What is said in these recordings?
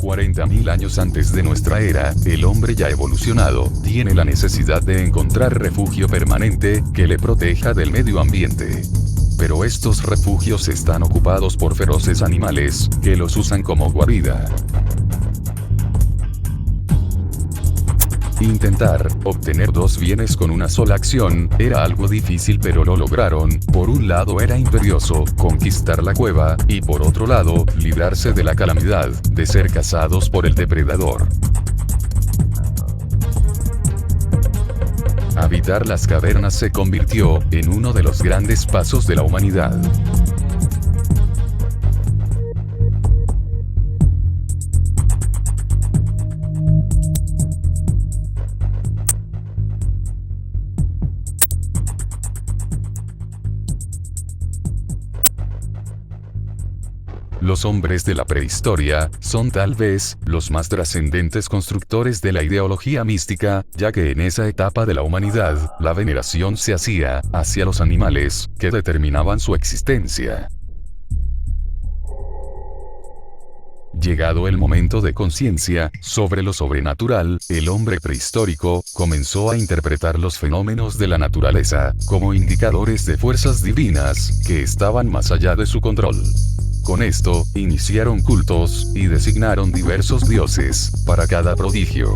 40.000 años antes de nuestra era, el hombre ya evolucionado, tiene la necesidad de encontrar refugio permanente, que le proteja del medio ambiente. Pero estos refugios están ocupados por feroces animales, que los usan como guarida. Intentar obtener dos bienes con una sola acción era algo difícil, pero lo lograron. Por un lado era imperioso conquistar la cueva, y por otro lado, librarse de la calamidad de ser cazados por el depredador. Habitar las cavernas se convirtió en uno de los grandes pasos de la humanidad. Los hombres de la prehistoria son tal vez los más trascendentes constructores de la ideología mística, ya que en esa etapa de la humanidad, la veneración se hacía hacia los animales que determinaban su existencia. Llegado el momento de conciencia sobre lo sobrenatural, el hombre prehistórico comenzó a interpretar los fenómenos de la naturaleza como indicadores de fuerzas divinas que estaban más allá de su control. Con esto, iniciaron cultos y designaron diversos dioses para cada prodigio.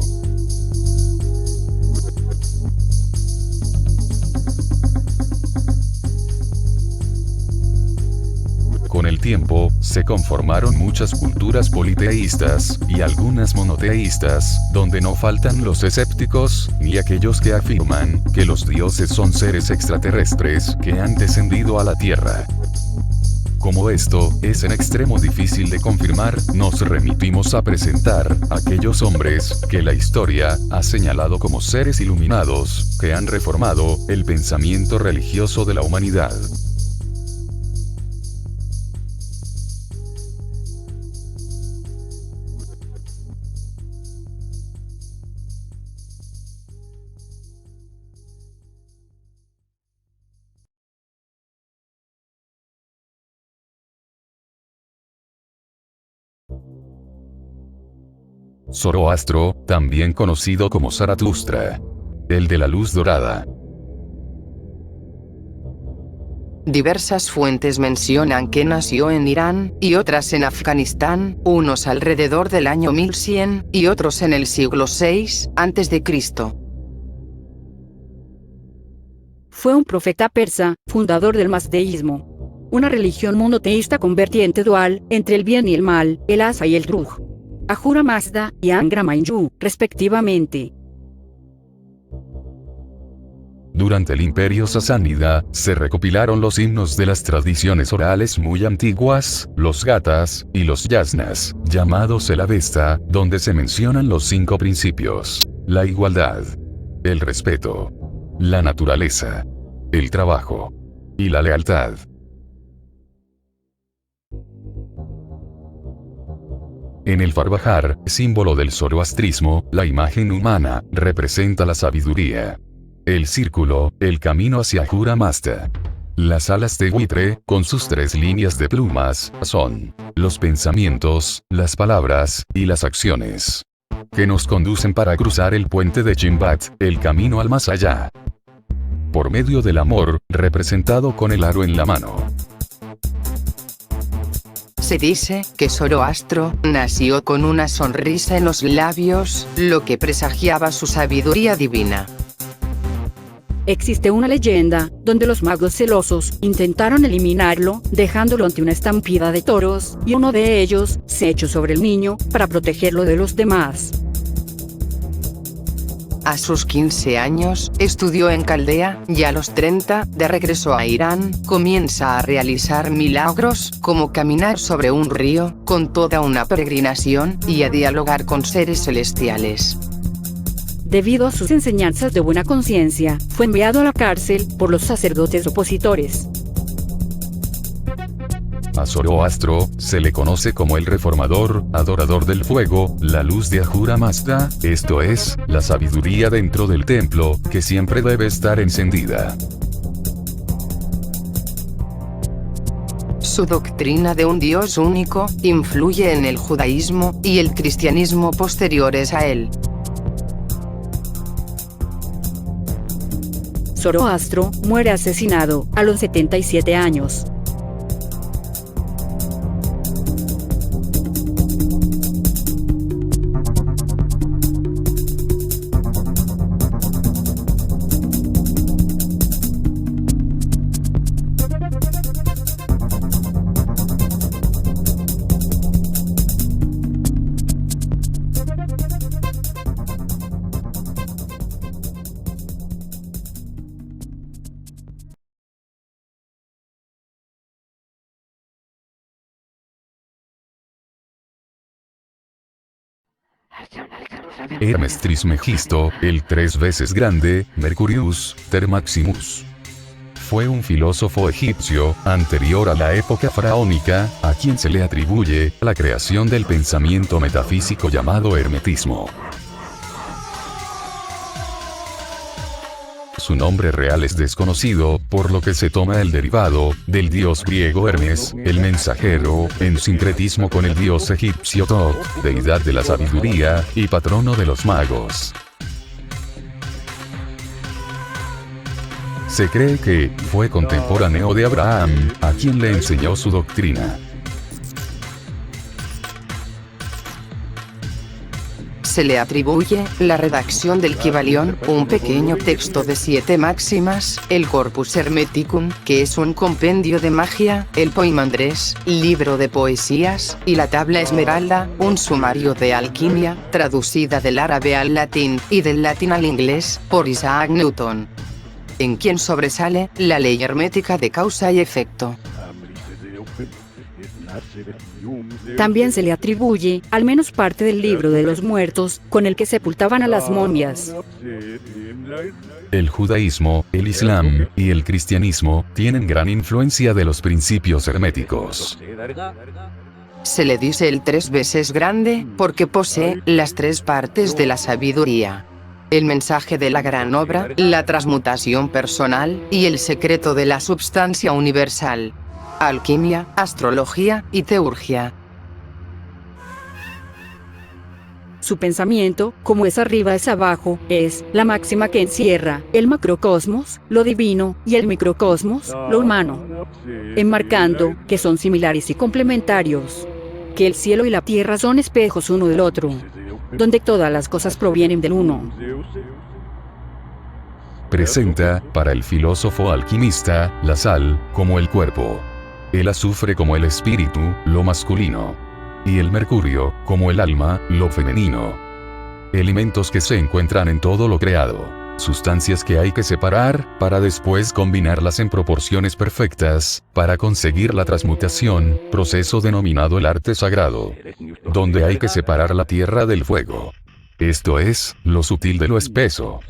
Con el tiempo, se conformaron muchas culturas politeístas y algunas monoteístas, donde no faltan los escépticos ni aquellos que afirman que los dioses son seres extraterrestres que han descendido a la Tierra. Como esto es en extremo difícil de confirmar, nos remitimos a presentar aquellos hombres que la historia ha señalado como seres iluminados, que han reformado el pensamiento religioso de la humanidad. Zoroastro, también conocido como Zaratustra, el de la luz dorada. Diversas fuentes mencionan que nació en Irán, y otras en Afganistán, unos alrededor del año 1100, y otros en el siglo VI, a.C. Fue un profeta persa, fundador del mazdeísmo, una religión monoteísta con vertiente dual, entre el bien y el mal, el Asa y el Truj, Ahura Mazda y Angra Mainyu, respectivamente. Durante el Imperio Sasánida, se recopilaron los himnos de las tradiciones orales muy antiguas, los Gathas y los Yasnas, llamados el Avesta, donde se mencionan los 5 principios: la igualdad, el respeto, la naturaleza, el trabajo y la lealtad. En el Farbajar, símbolo del zoroastrismo, la imagen humana representa la sabiduría. El círculo, el camino hacia Ahura Mazda. Las alas de buitre, con sus 3 líneas de plumas, son los pensamientos, las palabras y las acciones que nos conducen para cruzar el puente de Chimbat, el camino al más allá. Por medio del amor, representado con el aro en la mano. Se dice que Zoroastro nació con una sonrisa en los labios, lo que presagiaba su sabiduría divina. Existe una leyenda, donde los magos celosos intentaron eliminarlo, dejándolo ante una estampida de toros, y uno de ellos se echó sobre el niño, para protegerlo de los demás. A sus 15 años, estudió en Caldea, y a los 30, de regreso a Irán, comienza a realizar milagros, como caminar sobre un río, con toda una peregrinación, y a dialogar con seres celestiales. Debido a sus enseñanzas de buena conciencia, fue enviado a la cárcel por los sacerdotes opositores. A Zoroastro se le conoce como el reformador, adorador del fuego, la luz de Ahura Mazda, esto es, la sabiduría dentro del templo, que siempre debe estar encendida. Su doctrina de un Dios único influye en el judaísmo y el cristianismo posteriores a él. Zoroastro muere asesinado a los 77 años. Hermes Trismegisto, el 3 veces grande, Mercurius, ter Maximus. Fue un filósofo egipcio, anterior a la época faraónica, a quien se le atribuye la creación del pensamiento metafísico llamado hermetismo. Su nombre real es desconocido, por lo que se toma el derivado del dios griego Hermes, el mensajero, en sincretismo con el dios egipcio Thoth, deidad de la sabiduría y patrono de los magos. Se cree que fue contemporáneo de Abraham, a quien le enseñó su doctrina. Se le atribuye la redacción del Kybalión, un pequeño texto de 7 máximas, el Corpus Hermeticum, que es un compendio de magia, el Poimandres, libro de poesías, y la Tabla Esmeralda, un sumario de alquimia, traducida del árabe al latín, y del latín al inglés, por Isaac Newton, en quien sobresale la ley hermética de causa y efecto. También se le atribuye, al menos parte del libro de los muertos, con el que sepultaban a las momias. El judaísmo, el islam y el cristianismo tienen gran influencia de los principios herméticos. Se le dice el 3 veces grande, porque posee las 3 partes de la sabiduría: el mensaje de la gran obra, la transmutación personal, y el secreto de la substancia universal. Alquimia, astrología y teurgia. Su pensamiento, como es arriba es abajo, es la máxima que encierra el macrocosmos, lo divino, y el microcosmos, lo humano, enmarcando que son similares y complementarios, que el cielo y la tierra son espejos uno del otro, donde todas las cosas provienen del uno. Presenta, para el filósofo alquimista, la sal como el cuerpo, el azufre como el espíritu, lo masculino, y el mercurio como el alma, lo femenino. Elementos que se encuentran en todo lo creado, sustancias que hay que separar para después combinarlas en proporciones perfectas para conseguir la transmutación, proceso denominado el arte sagrado, donde hay que separar la tierra del fuego. Esto es, lo sutil de lo espeso.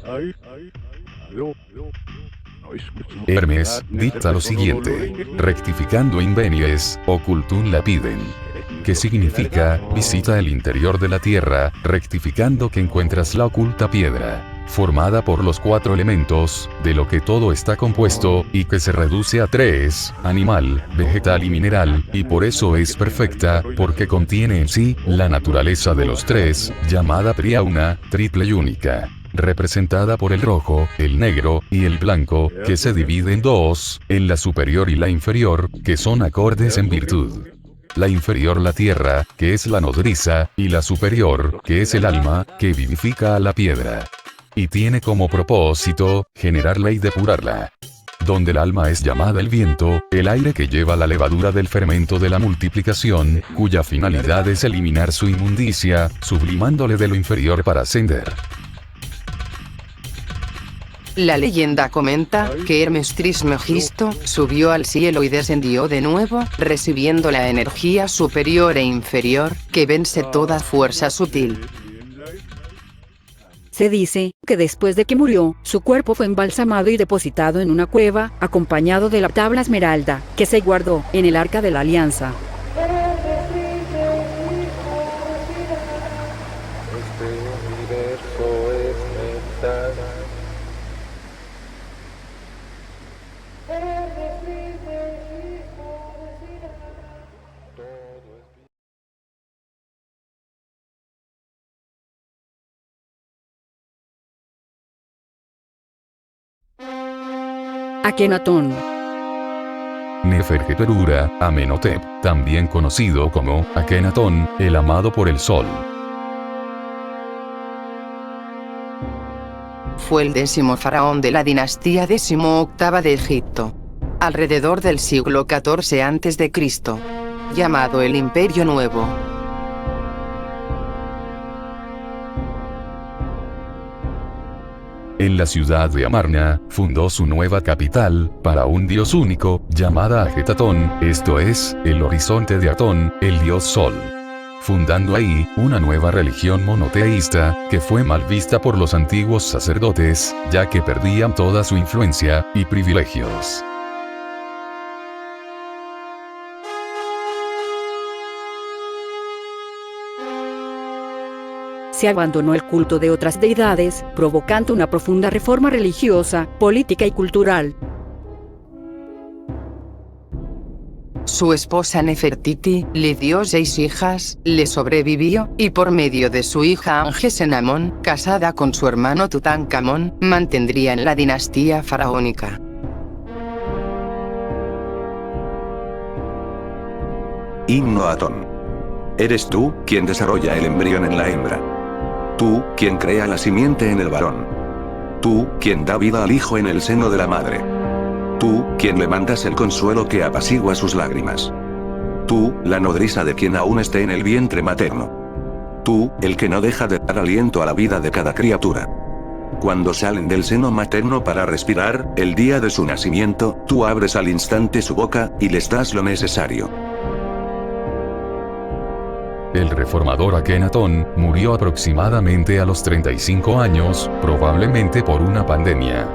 Hermes dicta lo siguiente: rectificando invenies, ocultum lapidem, que significa, visita el interior de la tierra, rectificando que encuentras la oculta piedra, formada por los 4 elementos, de lo que todo está compuesto, y que se reduce a 3, animal, vegetal y mineral, y por eso es perfecta, porque contiene en sí, la naturaleza de los 3, llamada triauna, triple y única, representada por el rojo, el negro, y el blanco, que se divide en 2, en la superior y la inferior, que son acordes en virtud. La inferior la tierra, que es la nodriza, y la superior, que es el alma, que vivifica a la piedra. Y tiene como propósito, generarla y depurarla. Donde el alma es llamada el viento, el aire que lleva la levadura del fermento de la multiplicación, cuya finalidad es eliminar su inmundicia, sublimándole de lo inferior para ascender. La leyenda comenta que Hermes Trismegisto subió al cielo y descendió de nuevo, recibiendo la energía superior e inferior, que vence toda fuerza sutil. Se dice que después de que murió, su cuerpo fue embalsamado y depositado en una cueva, acompañado de la tabla esmeralda, que se guardó en el Arca de la Alianza. Akenatón. Neferjeterura, Amenhotep, también conocido como Akenatón, el amado por el sol. Fue el 10º faraón de la dinastía 18ª de Egipto. Alrededor del siglo XIV a.C., llamado el Imperio Nuevo. En la ciudad de Amarna, fundó su nueva capital, para un dios único, llamada Ajetatón, esto es, el horizonte de Atón, el dios sol. Fundando ahí, una nueva religión monoteísta, que fue mal vista por los antiguos sacerdotes, ya que perdían toda su influencia y privilegios. Se abandonó el culto de otras deidades, provocando una profunda reforma religiosa, política y cultural. Su esposa Nefertiti le dio 6 hijas, le sobrevivió, y por medio de su hija Angesenamón, casada con su hermano Tutankamón, mantendrían la dinastía faraónica. Himno a Atón. Eres tú, quien desarrolla el embrión en la hembra. Tú, quien crea la simiente en el varón. Tú, quien da vida al hijo en el seno de la madre. Tú, quien le mandas el consuelo que apacigua sus lágrimas. Tú, la nodriza de quien aún esté en el vientre materno. Tú, el que no deja de dar aliento a la vida de cada criatura. Cuando salen del seno materno para respirar, el día de su nacimiento, tú abres al instante su boca, y les das lo necesario. El reformador Akenatón murió aproximadamente a los 35 años, probablemente por una pandemia.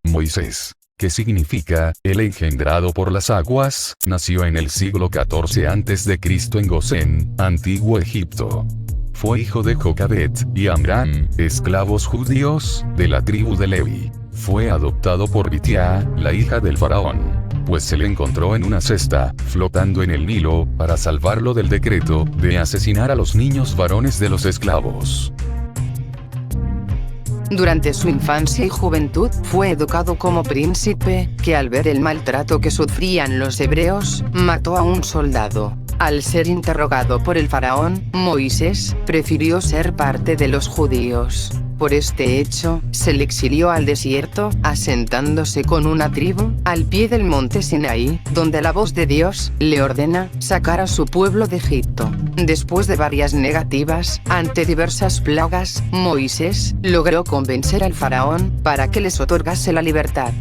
Moisés, que significa, el engendrado por las aguas, nació en el siglo XIV a.C. en Gosén, Antiguo Egipto. Fue hijo de Jocabet y Amram, esclavos judíos, de la tribu de Levi. Fue adoptado por Bitiá, la hija del faraón, pues se le encontró en una cesta, flotando en el Nilo, para salvarlo del decreto de asesinar a los niños varones de los esclavos. Durante su infancia y juventud, fue educado como príncipe, que al ver el maltrato que sufrían los hebreos, mató a un soldado. Al ser interrogado por el faraón, Moisés prefirió ser parte de los judíos. Por este hecho, se le exilió al desierto, asentándose con una tribu, al pie del monte Sinaí, donde la voz de Dios le ordena sacar a su pueblo de Egipto. Después de varias negativas, ante diversas plagas, Moisés logró convencer al faraón para que les otorgase la libertad.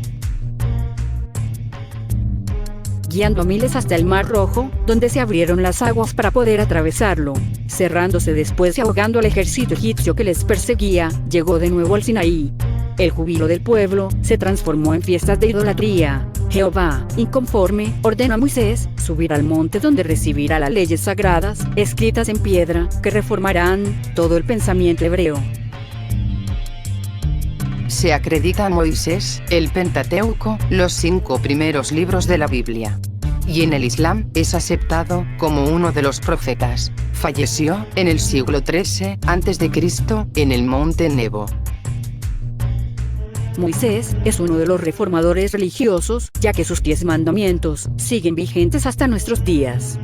Guiando a miles hasta el Mar Rojo, donde se abrieron las aguas para poder atravesarlo. Cerrándose después y ahogando al ejército egipcio que les perseguía, llegó de nuevo al Sinaí. El júbilo del pueblo se transformó en fiestas de idolatría. Jehová, inconforme, ordena a Moisés subir al monte donde recibirá las leyes sagradas, escritas en piedra, que reformarán todo el pensamiento hebreo. Se acredita a Moisés, el Pentateuco, los 5 primeros libros de la Biblia. Y en el Islam, es aceptado como uno de los profetas. Falleció en el siglo XIII a.C. en el monte Nebo. Moisés es uno de los reformadores religiosos, ya que sus 10 mandamientos siguen vigentes hasta nuestros días.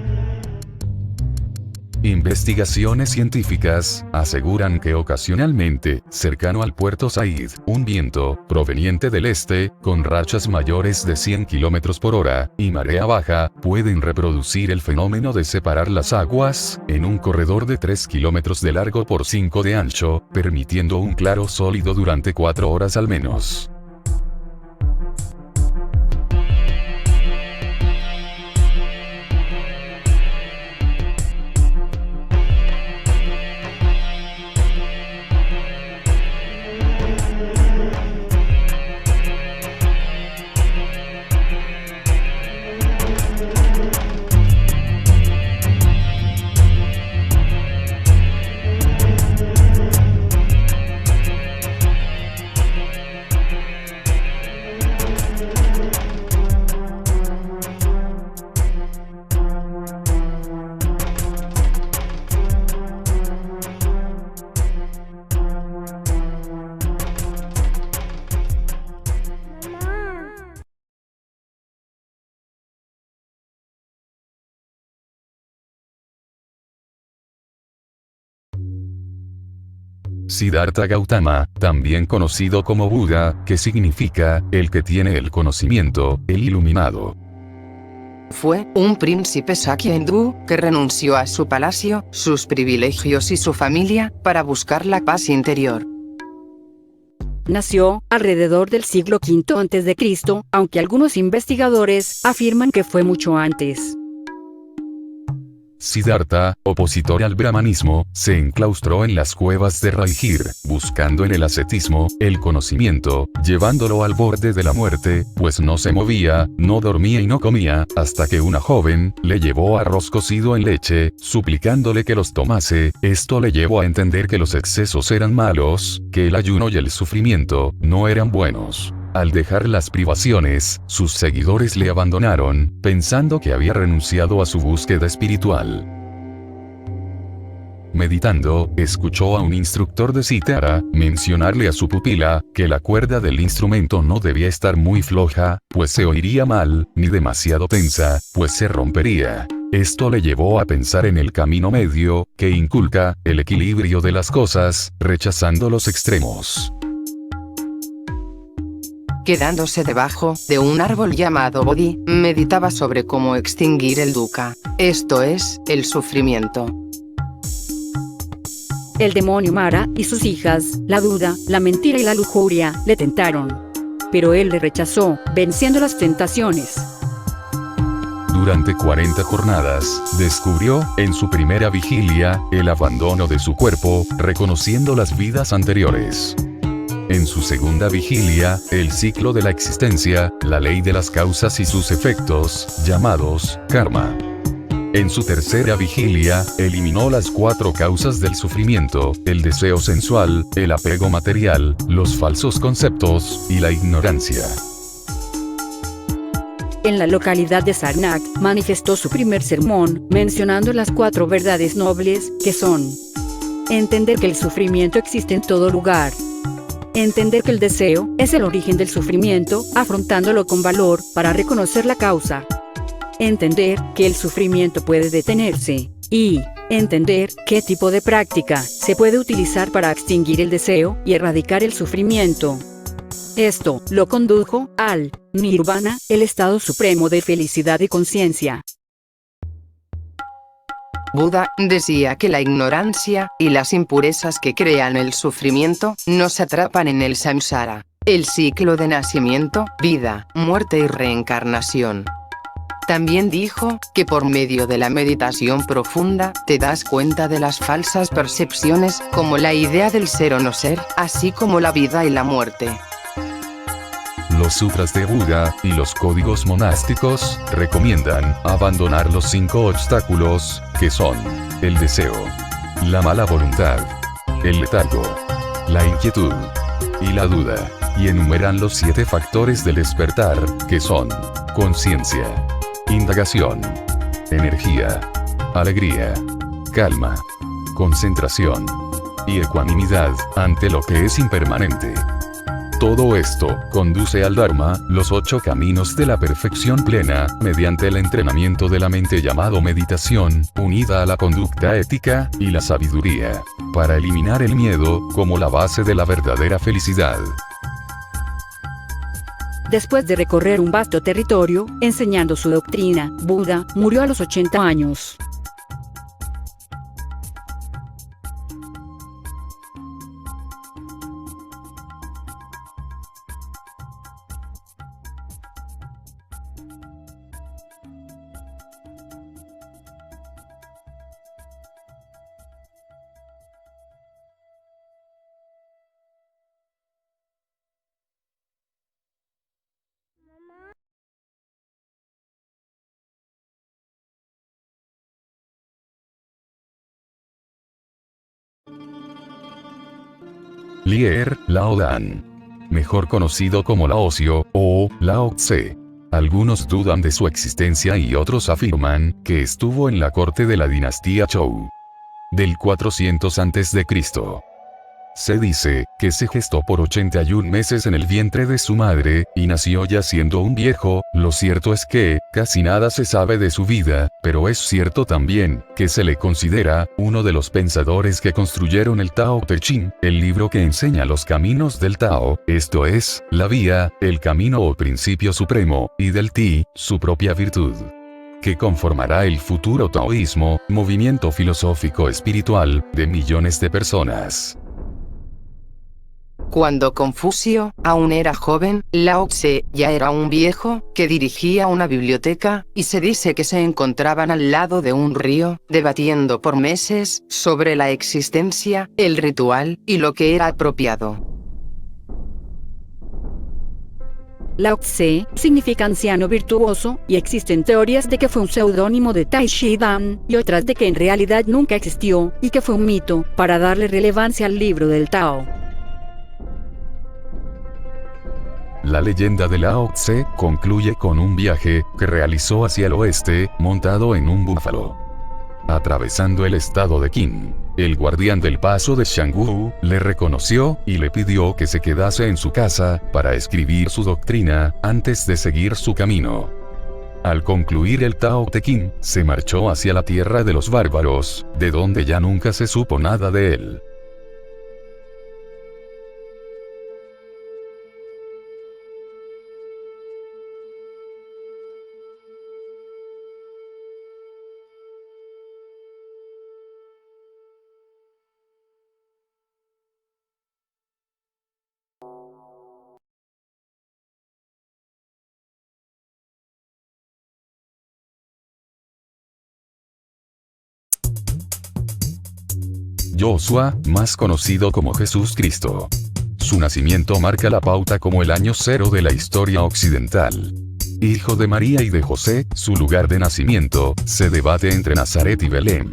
Investigaciones científicas aseguran que ocasionalmente, cercano al puerto Said, un viento, proveniente del este, con rachas mayores de 100 km por hora, y marea baja, pueden reproducir el fenómeno de separar las aguas, en un corredor de 3 km de largo por 5 de ancho, permitiendo un claro sólido durante 4 horas al menos. Siddhartha Gautama, también conocido como Buda, que significa, el que tiene el conocimiento, el iluminado. Fue un príncipe Sakya hindú, que renunció a su palacio, sus privilegios y su familia, para buscar la paz interior. Nació alrededor del siglo V a.C., aunque algunos investigadores afirman que fue mucho antes. Siddhartha, opositor al brahmanismo, se enclaustró en las cuevas de Raigir, buscando en el ascetismo, el conocimiento, llevándolo al borde de la muerte, pues no se movía, no dormía y no comía, hasta que una joven, le llevó arroz cocido en leche, suplicándole que los tomase. Esto le llevó a entender que los excesos eran malos, que el ayuno y el sufrimiento, no eran buenos. Al dejar las privaciones, sus seguidores le abandonaron, pensando que había renunciado a su búsqueda espiritual. Meditando, escuchó a un instructor de cítara mencionarle a su pupila que la cuerda del instrumento no debía estar muy floja, pues se oiría mal, ni demasiado tensa, pues se rompería. Esto le llevó a pensar en el camino medio, que inculca el equilibrio de las cosas, rechazando los extremos. Quedándose debajo de un árbol llamado Bodhi, meditaba sobre cómo extinguir el dukkha, esto es, el sufrimiento. El demonio Mara y sus hijas, la duda, la mentira y la lujuria, le tentaron. Pero él le rechazó, venciendo las tentaciones. Durante 40 jornadas, descubrió, en su primera vigilia, el abandono de su cuerpo, reconociendo las vidas anteriores. En su segunda vigilia, el ciclo de la existencia, la ley de las causas y sus efectos, llamados karma. En su tercera vigilia, eliminó las 4 causas del sufrimiento, el deseo sensual, el apego material, los falsos conceptos, y la ignorancia. En la localidad de Sarnath, manifestó su primer sermón, mencionando las 4 verdades nobles, que son: entender que el sufrimiento existe en todo lugar. Entender que el deseo es el origen del sufrimiento, afrontándolo con valor para reconocer la causa. Entender que el sufrimiento puede detenerse. Y entender qué tipo de práctica se puede utilizar para extinguir el deseo y erradicar el sufrimiento. Esto lo condujo al nirvana, el estado supremo de felicidad y conciencia. Buda decía que la ignorancia y las impurezas que crean el sufrimiento nos atrapan en el samsara, el ciclo de nacimiento, vida, muerte y reencarnación. También dijo que por medio de la meditación profunda te das cuenta de las falsas percepciones, como la idea del ser o no ser, así como la vida y la muerte. Los sutras de Buda y los códigos monásticos recomiendan abandonar los 5 obstáculos, que son el deseo, la mala voluntad, el letargo, la inquietud y la duda, y enumeran los 7 factores del despertar, que son conciencia, indagación, energía, alegría, calma, concentración y ecuanimidad ante lo que es impermanente. Todo esto conduce al Dharma, los 8 caminos de la perfección plena, mediante el entrenamiento de la mente llamado meditación, unida a la conducta ética y la sabiduría, para eliminar el miedo como la base de la verdadera felicidad. Después de recorrer un vasto territorio, enseñando su doctrina, Buda murió a los 80 años. Lier Laodan, mejor conocido como Laocio, o Lao Tse. Algunos dudan de su existencia y otros afirman que estuvo en la corte de la dinastía Zhou del 400 a.C. Se dice que se gestó por 81 meses en el vientre de su madre, y nació ya siendo un viejo. Lo cierto es que, casi nada se sabe de su vida, pero es cierto también, que se le considera, uno de los pensadores que construyeron el Tao Te Ching, el libro que enseña los caminos del Tao, esto es, la vía, el camino o principio supremo, y del Ti, su propia virtud, que conformará el futuro taoísmo, movimiento filosófico espiritual, de millones de personas. Cuando Confucio aún era joven, Lao Tse ya era un viejo que dirigía una biblioteca, y se dice que se encontraban al lado de un río, debatiendo por meses sobre la existencia, el ritual y lo que era apropiado. Lao Tse significa anciano virtuoso, y existen teorías de que fue un seudónimo de Tai Chi Dan, y otras de que en realidad nunca existió, y que fue un mito, para darle relevancia al libro del Tao. La leyenda de Lao Tse concluye con un viaje que realizó hacia el oeste, montado en un búfalo. Atravesando el estado de Qin, el guardián del paso de Shangwu le reconoció y le pidió que se quedase en su casa para escribir su doctrina antes de seguir su camino. Al concluir el Tao Te Ching, se marchó hacia la tierra de los bárbaros, de donde ya nunca se supo nada de él. Joshua, más conocido como Jesús Cristo. Su nacimiento marca la pauta como el año cero de la historia occidental. Hijo de María y de José, su lugar de nacimiento se debate entre Nazaret y Belén.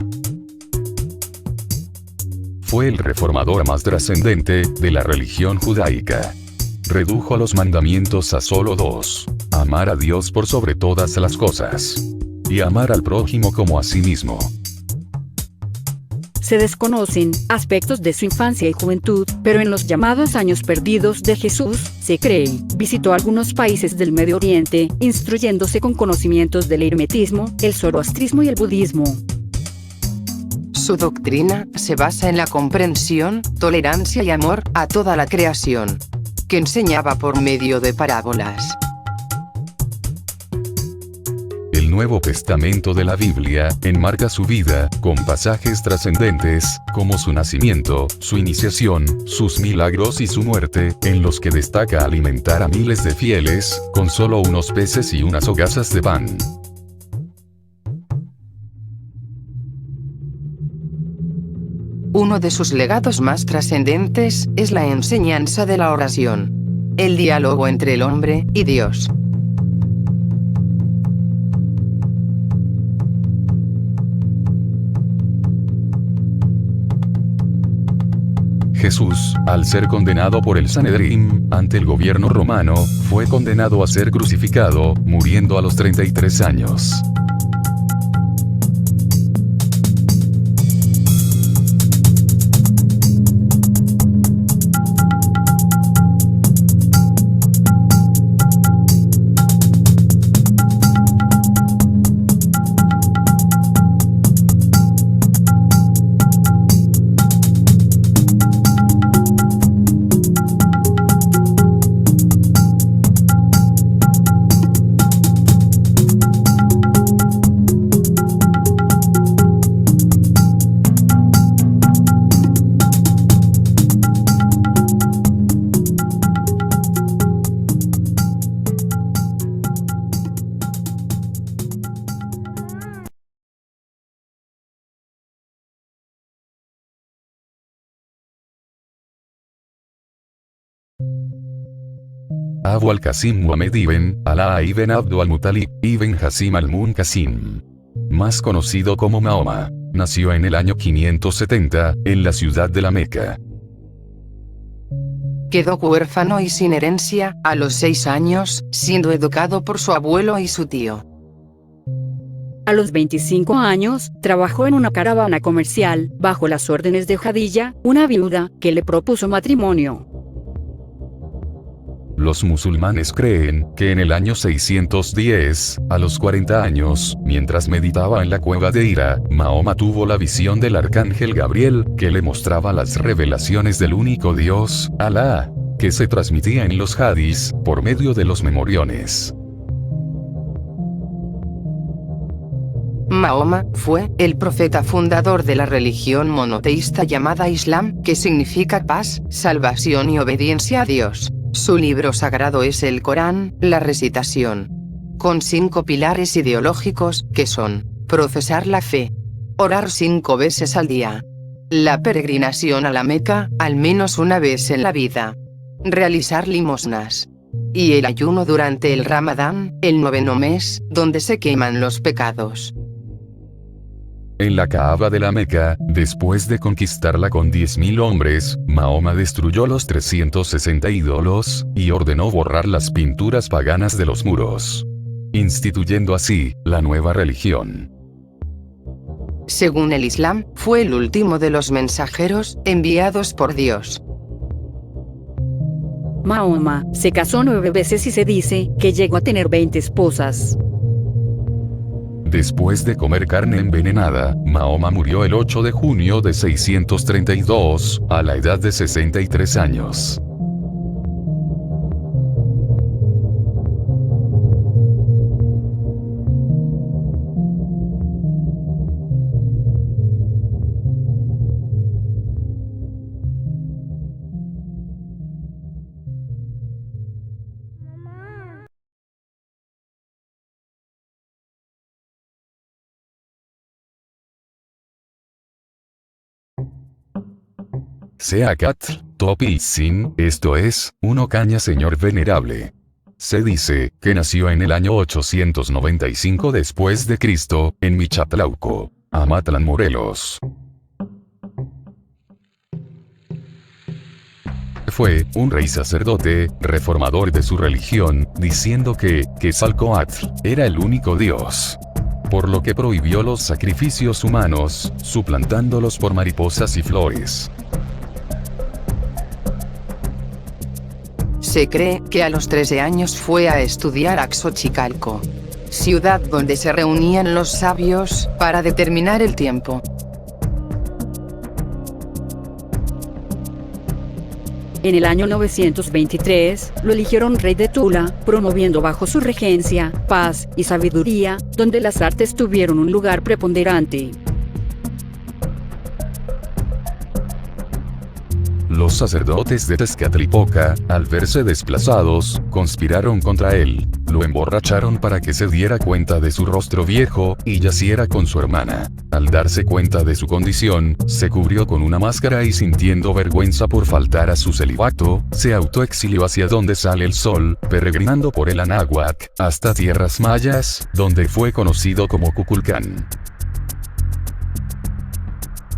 Fue el reformador más trascendente de la religión judaica. Redujo los mandamientos a solo dos: amar a Dios por sobre todas las cosas y amar al prójimo como a sí mismo. Se desconocen aspectos de su infancia y juventud, pero en los llamados años perdidos de Jesús, se cree, visitó algunos países del Medio Oriente, instruyéndose con conocimientos del hermetismo, el zoroastrismo y el budismo. Su doctrina se basa en la comprensión, tolerancia y amor a toda la creación, que enseñaba por medio de parábolas. El Nuevo Testamento de la Biblia enmarca su vida, con pasajes trascendentes, como su nacimiento, su iniciación, sus milagros y su muerte, en los que destaca alimentar a miles de fieles, con solo unos peces y unas hogazas de pan. Uno de sus legados más trascendentes es la enseñanza de la oración, el diálogo entre el hombre y Dios. Jesús, al ser condenado por el Sanedrín, ante el gobierno romano, fue condenado a ser crucificado, muriendo a los 33 años. Abu al-Qasim Muhammad ibn Alaa ibn Abd al-Muttalib ibn Hasim al-Munqasim, más conocido como Mahoma, nació en el año 570, en la ciudad de la Meca. Quedó huérfano y sin herencia a los 6 años, siendo educado por su abuelo y su tío. A los 25 años, trabajó en una caravana comercial, bajo las órdenes de Jadilla, una viuda, que le propuso matrimonio. Los musulmanes creen que en el año 610, a los 40 años, mientras meditaba en la cueva de Hira, Mahoma tuvo la visión del arcángel Gabriel, que le mostraba las revelaciones del único Dios, Alá, que se transmitía en los hadís, por medio de los memoriones. Mahoma fue el profeta fundador de la religión monoteísta llamada Islam, que significa paz, salvación y obediencia a Dios. Su libro sagrado es el Corán, la recitación, con 5 pilares ideológicos, que son: profesar la fe, orar 5 veces al día, la peregrinación a la Meca, al menos una vez en la vida, realizar limosnas, y el ayuno durante el Ramadán, el 9º mes, donde se queman los pecados. En la Kaaba de la Meca, después de conquistarla con 10.000 hombres, Mahoma destruyó los 360 ídolos, y ordenó borrar las pinturas paganas de los muros, instituyendo así la nueva religión. Según el Islam, fue el último de los mensajeros enviados por Dios. Mahoma se casó 9 veces y se dice que llegó a tener 20 esposas. Después de comer carne envenenada, Mahoma murió el 8 de junio de 632, a la edad de 63 años. Seacatl, Topilzin, esto es, uno caña señor venerable. Se dice que nació en el año 895 después de Cristo, en Michatlauco, Amatlán, Morelos. Fue un rey sacerdote, reformador de su religión, diciendo que Quetzalcóatl era el único Dios, por lo que prohibió los sacrificios humanos, suplantándolos por mariposas y flores. Se cree que a los 13 años fue a estudiar a Xochicalco, ciudad donde se reunían los sabios para determinar el tiempo. En el año 923, lo eligieron rey de Tula, promoviendo bajo su regencia paz y sabiduría, donde las artes tuvieron un lugar preponderante. Los sacerdotes de Tezcatlipoca, al verse desplazados, conspiraron contra él, lo emborracharon para que se diera cuenta de su rostro viejo, y yaciera con su hermana. Al darse cuenta de su condición, se cubrió con una máscara y sintiendo vergüenza por faltar a su celibato, se autoexilió hacia donde sale el sol, peregrinando por el Anáhuac, hasta tierras mayas, donde fue conocido como Kukulcán.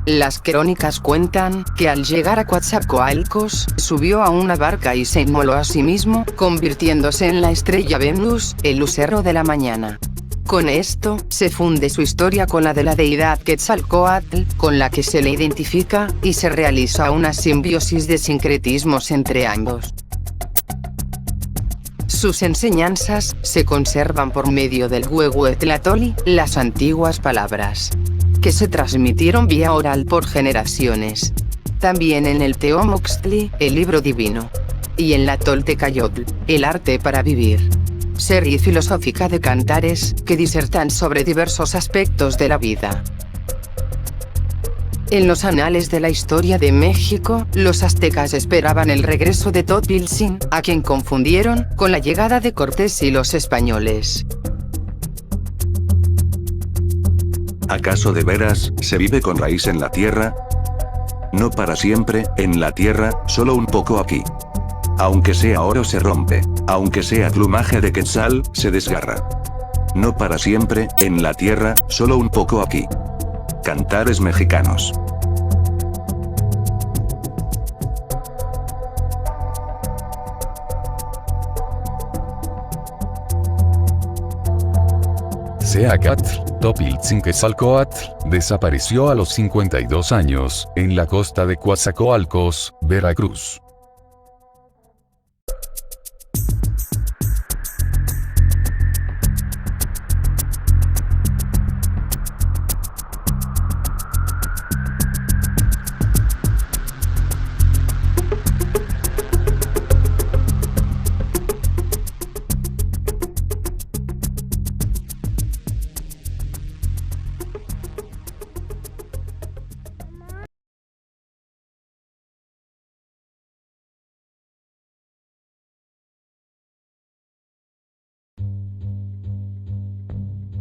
Las crónicas cuentan que al llegar a Coatzacoalcos, subió a una barca y se inmoló a sí mismo, convirtiéndose en la estrella Venus, el lucero de la mañana. Con esto, se funde su historia con la de la deidad Quetzalcóatl, con la que se le identifica, y se realiza una simbiosis de sincretismos entre ambos. Sus enseñanzas se conservan por medio del Huehuetlatoli, las antiguas palabras que se transmitieron vía oral por generaciones. También en el Teomoxtli, el libro divino. Y en la Toltecayotl, el arte para vivir. Serie filosófica de cantares, que disertan sobre diversos aspectos de la vida. En los anales de la historia de México, los aztecas esperaban el regreso de Topilzin, a quien confundieron con la llegada de Cortés y los españoles. ¿Acaso de veras, se vive con raíz en la tierra? No para siempre, en la tierra, solo un poco aquí. Aunque sea oro se rompe, aunque sea plumaje de quetzal, se desgarra. No para siempre, en la tierra, solo un poco aquí. Cantares mexicanos. Tzeacatl, Topiltzinquezalcoatl, desapareció a los 52 años, en la costa de Coatzacoalcos, Veracruz.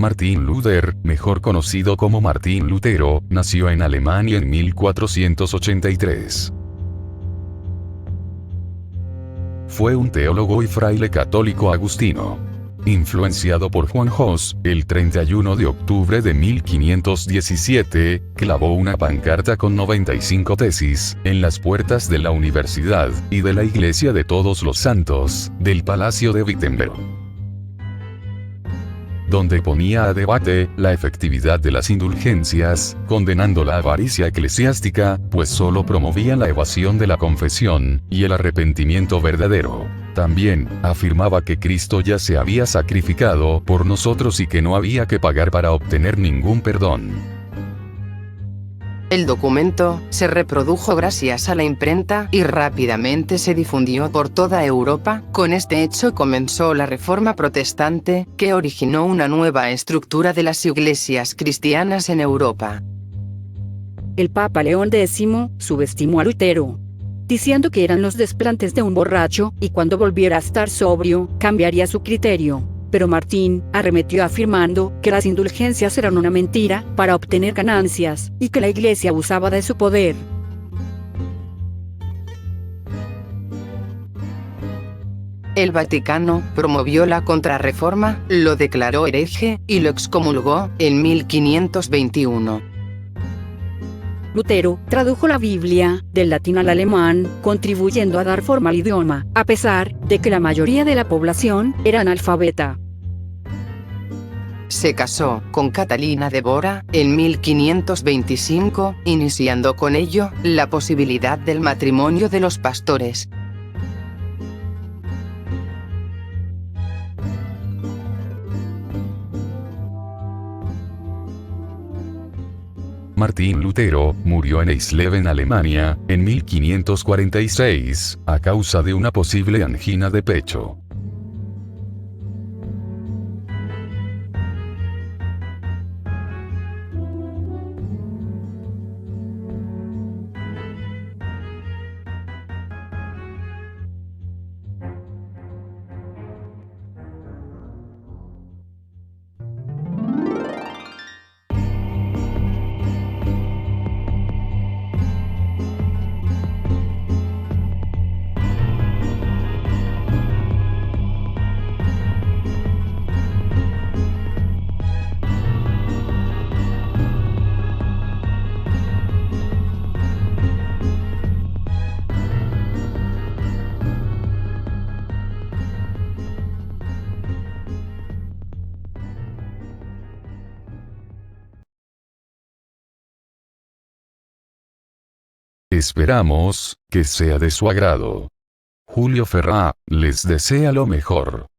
Martín Luther, mejor conocido como Martín Lutero, nació en Alemania en 1483. Fue un teólogo y fraile católico agustino. Influenciado por Juan Hus, el 31 de octubre de 1517, clavó una pancarta con 95 tesis, en las puertas de la universidad, y de la Iglesia de Todos los Santos, del Palacio de Wittenberg, donde ponía a debate la efectividad de las indulgencias, condenando la avaricia eclesiástica, pues solo promovía la evasión de la confesión, y el arrepentimiento verdadero. También, afirmaba que Cristo ya se había sacrificado por nosotros y que no había que pagar para obtener ningún perdón. El documento se reprodujo gracias a la imprenta y rápidamente se difundió por toda Europa. Con este hecho comenzó la Reforma Protestante, que originó una nueva estructura de las iglesias cristianas en Europa. El Papa León X subestimó a Lutero, diciendo que eran los desplantes de un borracho, y cuando volviera a estar sobrio, cambiaría su criterio. Pero Martín arremetió afirmando que las indulgencias eran una mentira para obtener ganancias, y que la Iglesia abusaba de su poder. El Vaticano promovió la Contrarreforma, lo declaró hereje, y lo excomulgó en 1521. Lutero tradujo la Biblia del latín al alemán, contribuyendo a dar forma al idioma, a pesar de que la mayoría de la población era analfabeta. Se casó con Catalina de Bora en 1525, iniciando con ello la posibilidad del matrimonio de los pastores. Martín Lutero murió en Eisleben, Alemania, en 1546, a causa de una posible angina de pecho. Esperamos que sea de su agrado. Julio Ferrá les desea lo mejor.